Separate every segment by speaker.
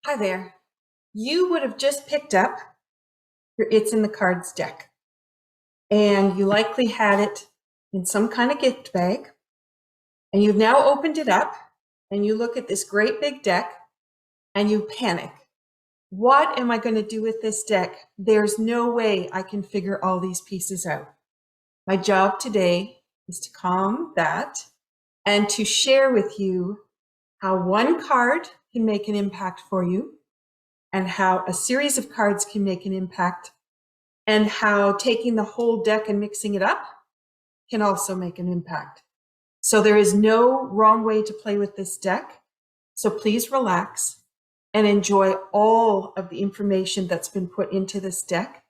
Speaker 1: Hi there. You would have just picked up your It's in the Cards deck, and you likely had it in some kind of gift bag, and you've now opened it up, and you look at this great big deck, and you panic. What am I going to do with this deck? There's no way I can figure all these pieces out. My job today is to calm that and to share with you how one card can make an impact for you, and how a series of cards can make an impact, and how taking the whole deck and mixing it up can also make an impact. So there is no wrong way to play with this deck. So please relax and enjoy all of the information that's been put into this deck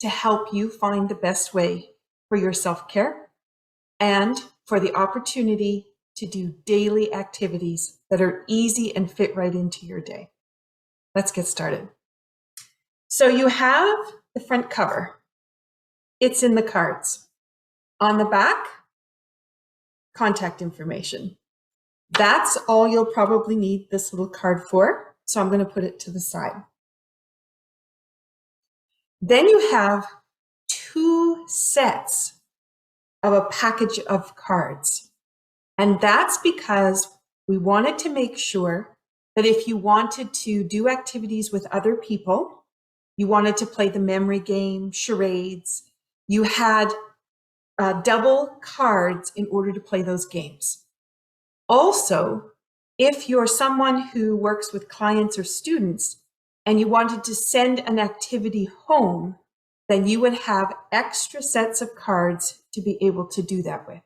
Speaker 1: to help you find the best way for your self-care and for the opportunity to do daily activities that are easy and fit right into your day. Let's get started. So you have the front cover. It's in the cards. On the back, contact information. That's all you'll probably need this little card for. So I'm going to put it to the side. Then you have two sets of a package of cards. And that's because we wanted to make sure that if you wanted to do activities with other people, you wanted to play the memory game, charades, you had double cards in order to play those games. Also, if you're someone who works with clients or students and you wanted to send an activity home, then you would have extra sets of cards to be able to do that with.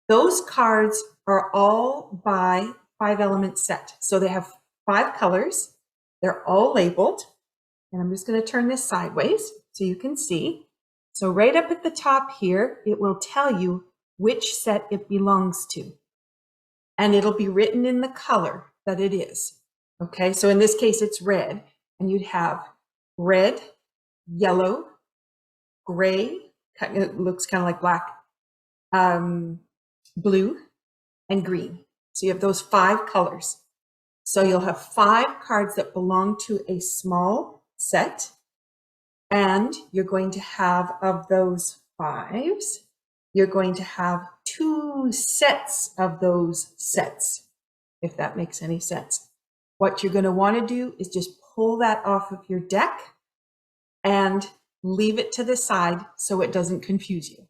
Speaker 1: Those cards are all by 5-element set. So they have 5 colors. They're all labeled. And I'm just going to turn this sideways so you can see. So right up at the top here, it will tell you which set it belongs to. And it'll be written in the color that it is. Okay, so in this case, it's red. And you'd have red, yellow, gray, it looks kind of like black, blue, and green. So you have those 5 colors. So you'll have 5 cards that belong to a small set. And you're going to have, of those 5s, you're going to have 2 sets of those sets, if that makes any sense. What you're going to want to do is just pull that off of your deck and leave it to the side so it doesn't confuse you.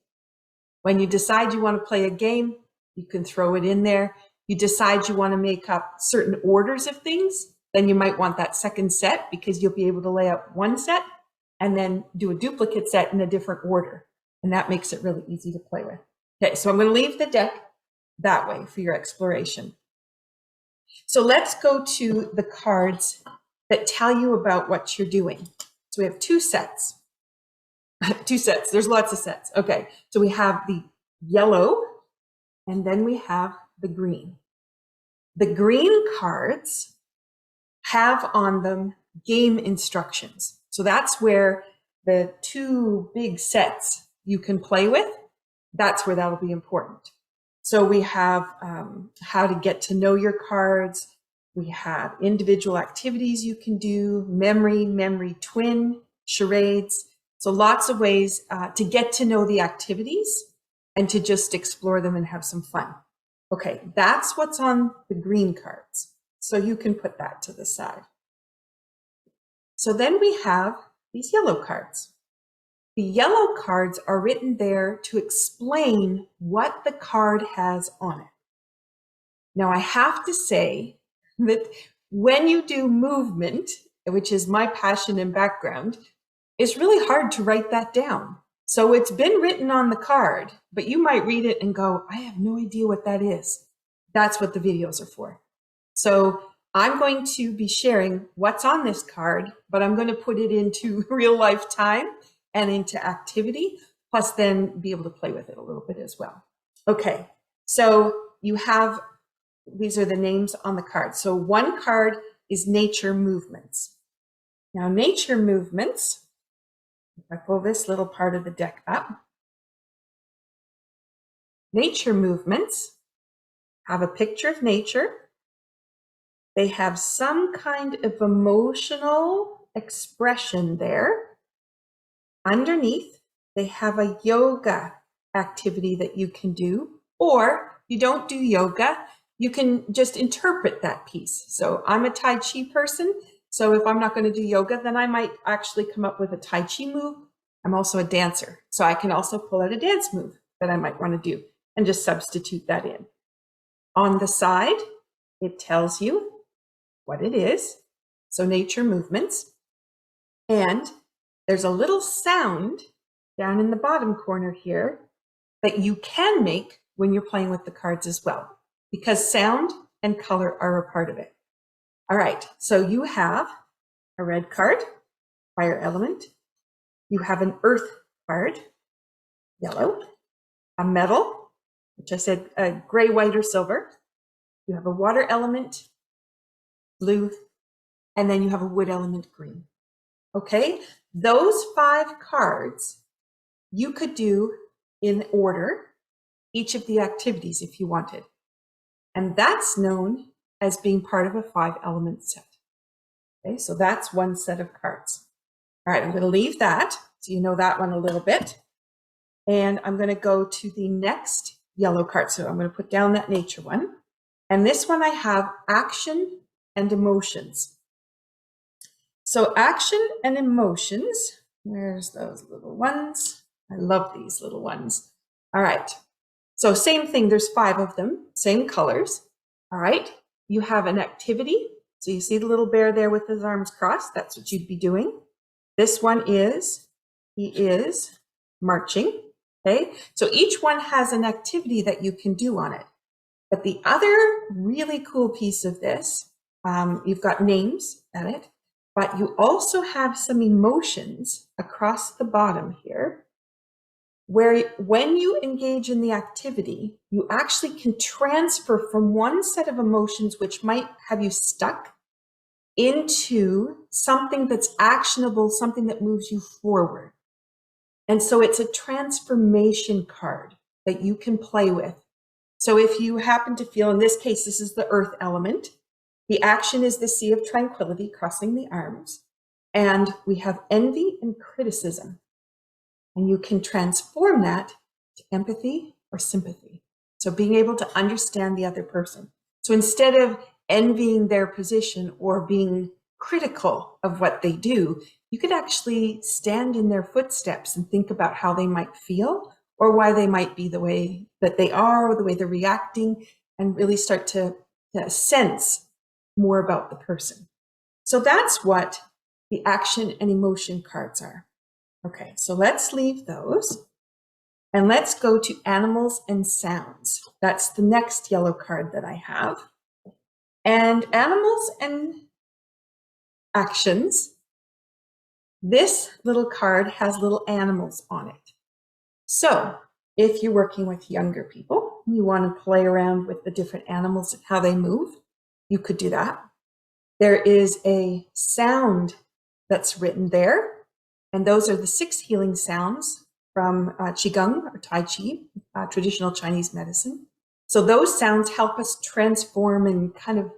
Speaker 1: When you decide you want to play a game, you can throw it in there. You decide you want to make up certain orders of things, then you might want that second set because you'll be able to lay out one set and then do a duplicate set in a different order. And that makes it really easy to play with. Okay, so I'm going to leave the deck that way for your exploration. So let's go to the cards that tell you about what you're doing. So we have 2 sets. 2 sets. There's lots of sets. Okay, so we have the yellow and then we have the green. The green cards have on them game instructions. So that's where the 2 big sets you can play with, that's where that'll be important. So we have how to get to know your cards. We have individual activities you can do, memory twin, charades. So lots of ways to get to know the activities and to just explore them and have some fun. Okay, that's what's on the green cards. So you can put that to the side. So then we have these yellow cards. The yellow cards are written there to explain what the card has on it. Now I have to say that when you do movement, which is my passion and background, it's really hard to write that down. So it's been written on the card, but you might read it and go, I have no idea what that is. That's what the videos are for. So I'm going to be sharing what's on this card, but I'm going to put it into real life time and into activity, plus then be able to play with it a little bit as well. Okay, so you have, these are the names on the card. So one card is nature movements. Now nature movements, if I pull this little part of the deck up, nature movements have a picture of nature They have some kind of emotional expression there. Underneath, they have a yoga activity that you can do, or you don't do yoga, you can just interpret that piece. So I'm a Tai Chi person, so if I'm not going to do yoga, then I might actually come up with a Tai Chi move. I'm also a dancer, so I can also pull out a dance move that I might want to do and just substitute that in. On the side, it tells you what it is, so nature movements, and there's a little sound down in the bottom corner here that you can make when you're playing with the cards as well, because sound and color are a part of it. All right, so you have a red card, fire element. You have an earth card, yellow, a metal, which I said gray, white, or silver. You have a water element, blue, and then you have a wood element, green. Okay, those 5 cards you could do in order each of the activities if you wanted. And that's known as being part of a 5-element set. Okay, so that's one set of cards. All right, I'm going to leave that so you know that one a little bit. And I'm going to go to the next yellow card. So I'm going to put down that nature one. And this one I have action and emotions. So action and emotions, where's those little ones? I love these little ones. All right, so same thing, there's 5 of them, same colors. All right, you have an activity. So you see the little bear there with his arms crossed, that's what you'd be doing. This one is, he is marching, okay? So each one has an activity that you can do on it. But the other really cool piece of this, you've got names at it, but you also have some emotions across the bottom here, where when you engage in the activity, you actually can transfer from one set of emotions, which might have you stuck, into something that's actionable, something that moves you forward. And so it's a transformation card that you can play with. So if you happen to feel, in this case, this is the earth element, the action is the sea of tranquility, crossing the arms, and we have envy and criticism. And you can transform that to empathy or sympathy. So being able to understand the other person. So instead of envying their position or being critical of what they do, you could actually stand in their footsteps and think about how they might feel or why they might be the way that they are or the way they're reacting, and really start to sense more about the person. So that's what the action and emotion cards are. Okay, so let's leave those and let's go to animals and sounds. That's the next yellow card that I have. And animals and actions, this little card has little animals on it. So if you're working with younger people, you want to play around with the different animals and how they move, you could do that. There is a sound that's written there, and those are the 6 healing sounds from Qigong or Tai Chi, traditional Chinese medicine. So those sounds help us transform and kind of,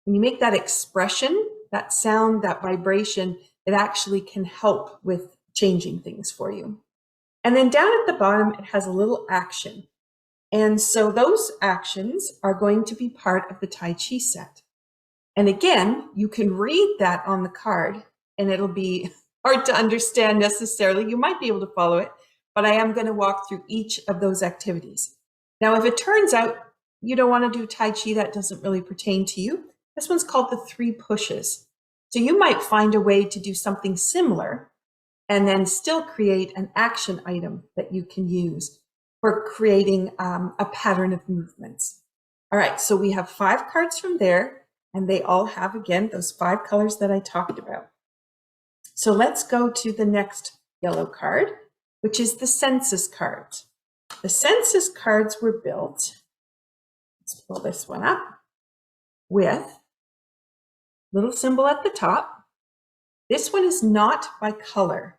Speaker 1: when you make that expression, that sound, that vibration, it actually can help with changing things for you. And then down at the bottom, it has a little action. And so those actions are going to be part of the Tai Chi set. And again, you can read that on the card, and it'll be hard to understand necessarily. You might be able to follow it, but I am going to walk through each of those activities. Now, if it turns out you don't want to do Tai Chi, that doesn't really pertain to you, this one's called the 3 pushes. So you might find a way to do something similar and then still create an action item that you can use for creating a pattern of movements. All right, so we have 5 cards from there, and they all have, again, those 5 colors that I talked about. So let's go to the next yellow card, which is the census cards. The census cards were built, let's pull this one up, with a little symbol at the top. This one is not by color.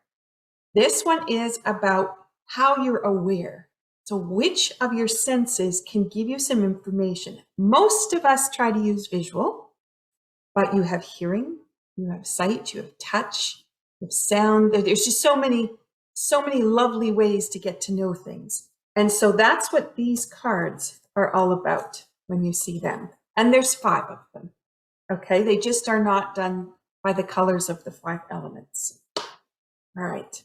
Speaker 1: This one is about how you're aware. So which of your senses can give you some information? Most of us try to use visual, but you have hearing, you have sight, you have touch, you have sound. There's just so many lovely ways to get to know things. And so that's what these cards are all about when you see them. And there's 5 of them. Okay, they just are not done by the colors of the 5 elements. All right.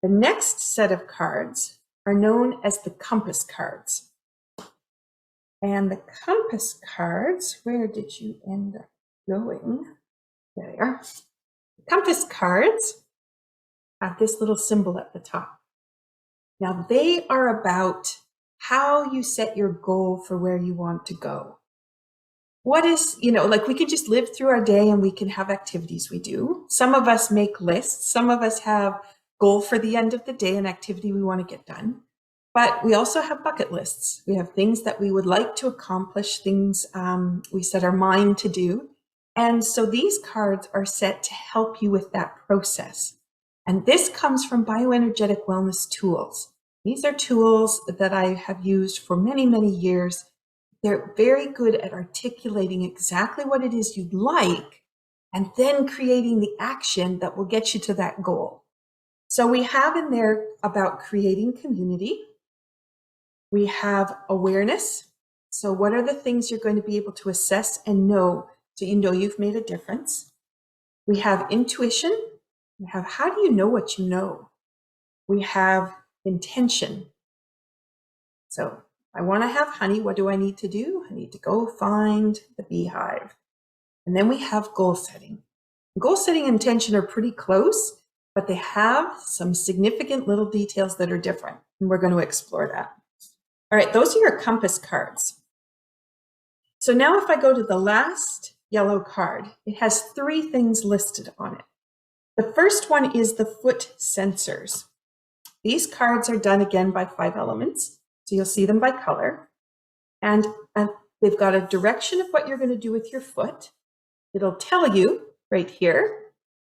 Speaker 1: The next set of cards are known as the compass cards. And the compass cards, where did you end up going? There they are. The compass cards have this little symbol at the top. Now they are about how you set your goal for where you want to go. What is, like we could just live through our day and we can have activities we do. Some of us make lists. Some of us have goal for the end of the day, an activity we want to get done. But we also have bucket lists. We have things that we would like to accomplish, things we set our mind to do. And so these cards are set to help you with that process. And this comes from BioEnergetic Wellness tools. These are tools that I have used for many, many years. They're very good at articulating exactly what it is you'd like and then creating the action that will get you to that goal. So we have in there about creating community. We have awareness. So what are the things you're going to be able to assess and know so you know you've made a difference? We have intuition. We have how do you know what you know? We have intention. So I want to have honey. What do I need to do? I need to go find the beehive. And then we have goal setting. Goal setting and intention are pretty close, but they have some significant little details that are different. And we're going to explore that. All right, those are your compass cards. So now if I go to the last yellow card, it has 3 things listed on it. The first one is the foot sensors. These cards are done again by 5 elements. So you'll see them by color. And they've got a direction of what you're going to do with your foot. It'll tell you right here.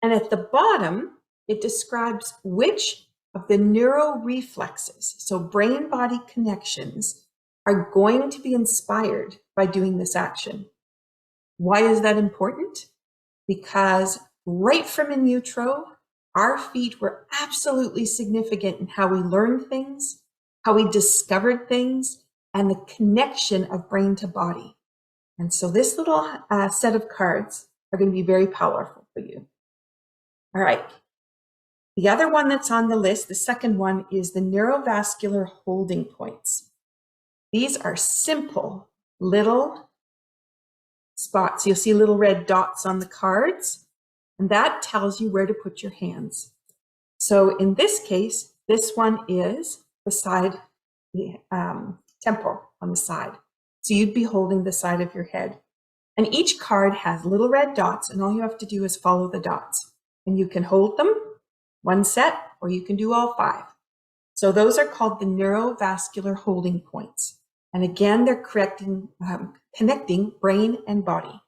Speaker 1: And at the bottom, it describes which of the neuroreflexes, so brain-body connections, are going to be inspired by doing this action. Why is that important? Because right from in utero, our feet were absolutely significant in how we learned things, how we discovered things, and the connection of brain to body. And so this little set of cards are going to be very powerful for you. All right. The other one that's on the list, the second one, is the neurovascular holding points. These are simple little spots. You'll see little red dots on the cards, and that tells you where to put your hands. So in this case, this one is beside the temple on the side. So you'd be holding the side of your head. And each card has little red dots, and all you have to do is follow the dots. And you can hold them, one set, or you can do all 5. So those are called the neurovascular holding points. And again, they're connecting brain and body.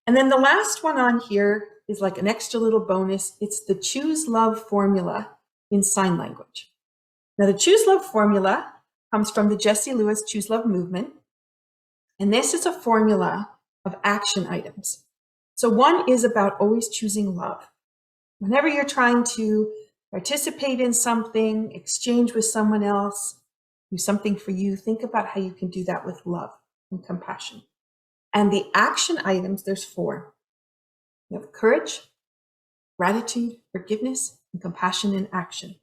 Speaker 1: And then the last one on here is like an extra little bonus. It's the Choose Love formula in sign language. Now, the Choose Love formula comes from the Jessie Lewis Choose Love movement. And this is a formula of action items. So one is about always choosing love. Whenever you're trying to participate in something, exchange with someone else, do something for you, think about how you can do that with love and compassion. And the action items, there's 4. You have courage, gratitude, forgiveness, and compassion in action.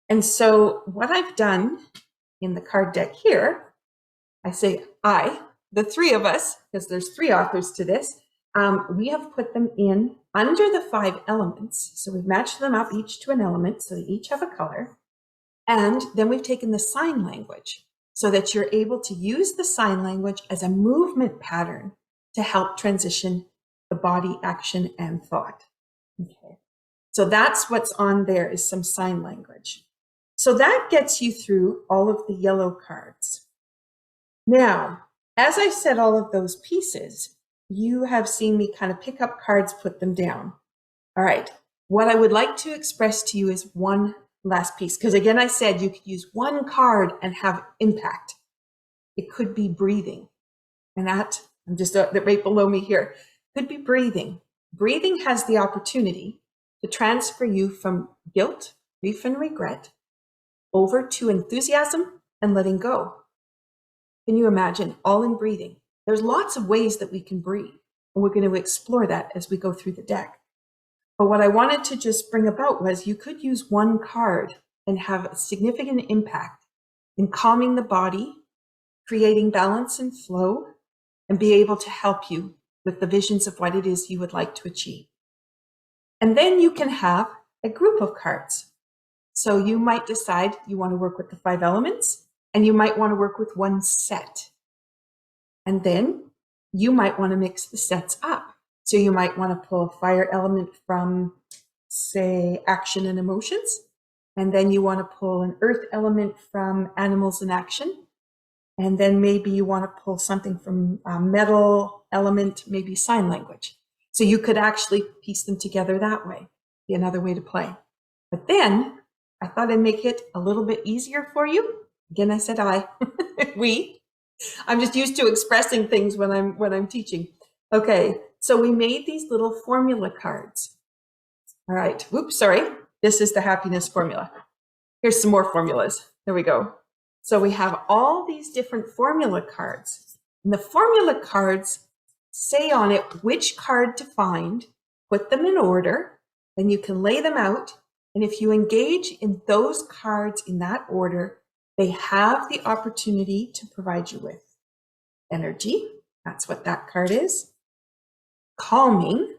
Speaker 1: And so what I've done in the card deck here, I say the 3 of us, because there's 3 authors to this, we have put them in under the 5 elements. So we've matched them up each to an element, so they each have a color. And then we've taken the sign language so that you're able to use the sign language as a movement pattern to help transition the body, action, and thought. Okay. So that's what's on there is some sign language. So that gets you through all of the yellow cards. Now, as I said all of those pieces, you have seen me kind of pick up cards, put them down. All right. What I would like to express to you is one last piece, because again, I said you could use one card and have impact. It could be breathing, and that I'm just right below me here. Could be breathing. Breathing has the opportunity to transfer you from guilt, grief, and regret over to enthusiasm and letting go. Can you imagine? All in breathing. There's lots of ways that we can breathe, and we're going to explore that as we go through the deck. But what I wanted to just bring about was you could use one card and have a significant impact in calming the body, creating balance and flow, and be able to help you with the visions of what it is you would like to achieve. And then you can have a group of cards. So you might decide you want to work with the 5 elements, and you might want to work with one set. And then you might want to mix the sets up. So you might want to pull a fire element from, say, action and emotions. And then you want to pull an earth element from animals and action. And then maybe you want to pull something from a metal element, maybe sign language. So you could actually piece them together that way. Be another way to play. But then I thought I'd make it a little bit easier for you. Again, I said I, we. I'm just used to expressing things when I'm teaching. Okay, so we made these little formula cards. All right, whoops, sorry. This is the happiness formula. Here's some more formulas. There we go. So we have all these different formula cards. And the formula cards say on it which card to find, put them in order, then you can lay them out. And if you engage in those cards in that order, they have the opportunity to provide you with energy. That's what that card is. Calming.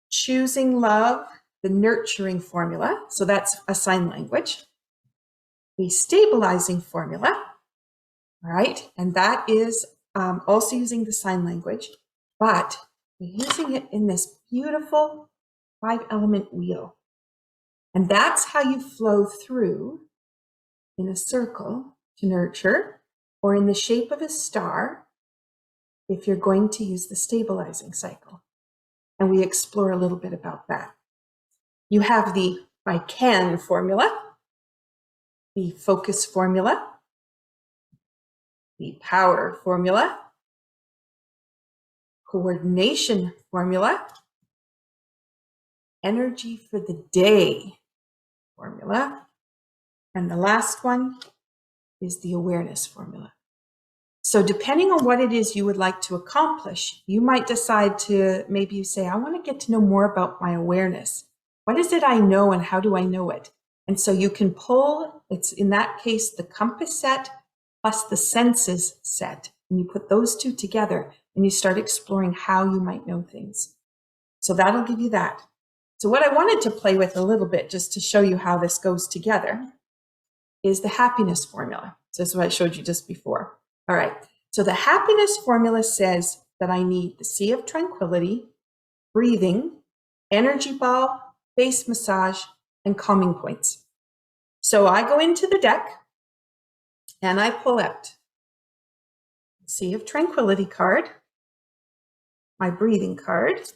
Speaker 1: Choosing love, the nurturing formula. So that's a sign language. A stabilizing formula. All right. And that is also using the sign language, but we're using it in this beautiful 5-element wheel. And that's how you flow through in a circle to nurture, or in the shape of a star if you're going to use the stabilizing cycle. And we explore a little bit about that. You have the I can formula, the focus formula, the power formula, coordination formula, energy for the day formula, and the last one is the awareness formula. So depending on what it is you would like to accomplish, you might decide to, maybe you say, I want to get to know more about my awareness. What is it I know and how do I know it? And so you can pull, it's in that case, the compass set plus the senses set. And you put those two together and you start exploring how you might know things. So that'll give you that. So what I wanted to play with a little bit, just to show you how this goes together, is the happiness formula. So this is what I showed you just before. All right. So the happiness formula says that I need the sea of tranquility, breathing, energy ball, face massage, and calming points. So I go into the deck and I pull out the sea of tranquility card, my breathing card.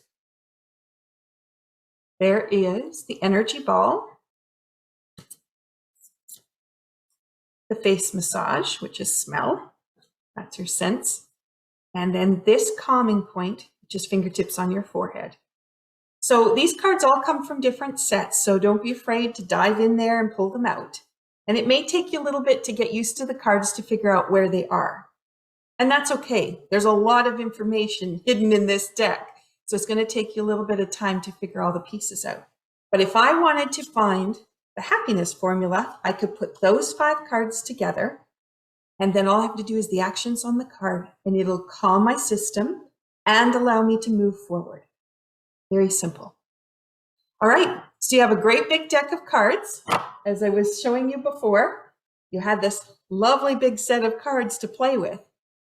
Speaker 1: There is the energy ball, the face massage, which is smell. That's your sense. And then this calming point, which is fingertips on your forehead. So these cards all come from different sets, so don't be afraid to dive in there and pull them out. And it may take you a little bit to get used to the cards to figure out where they are. And that's okay. There's a lot of information hidden in this deck, so it's going to take you a little bit of time to figure all the pieces out. But if I wanted to find the happiness formula, I could put those 5 cards together, and then all I have to do is the actions on the card, and it'll calm my system and allow me to move forward. Very simple. All right, so you have a great big deck of cards. As I was showing you before, you had this lovely big set of cards to play with.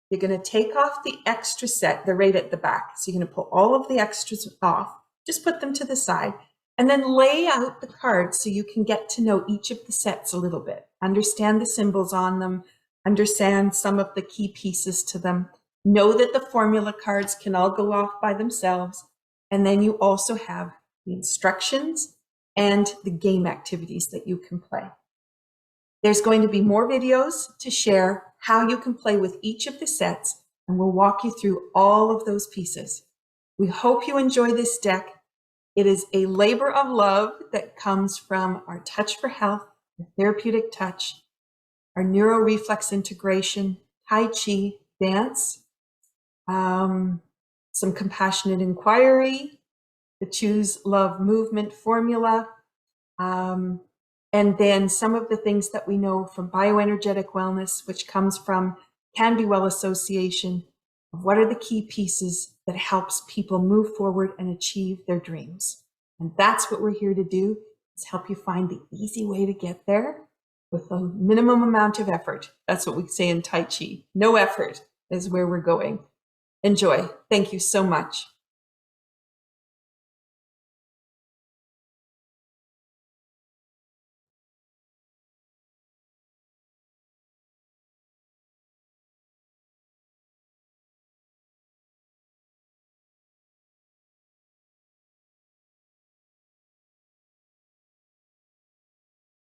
Speaker 1: You're going to take off the extra set, they're right at the back. So you're going to pull all of the extras off, just put them to the side, and then lay out the cards so you can get to know each of the sets a little bit. Understand the symbols on them, understand some of the key pieces to them. Know that the formula cards can all go off by themselves. And then you also have the instructions and the game activities that you can play. There's going to be more videos to share how you can play with each of the sets, and we'll walk you through all of those pieces. We hope you enjoy this deck. It is a labor of love that comes from our Touch for Health, the Therapeutic Touch, our NeuroReflex Integration, Tai Chi, dance, some compassionate inquiry, the Choose Love Movement formula, and then some of the things that we know from BioEnergetic Wellness, which comes from Can Be Well Association, of what are the key pieces that helps people move forward and achieve their dreams. And that's what we're here to do, is help you find the easy way to get there with a minimum amount of effort. That's what we say in Tai Chi. No effort is where we're going. Enjoy. Thank you so much.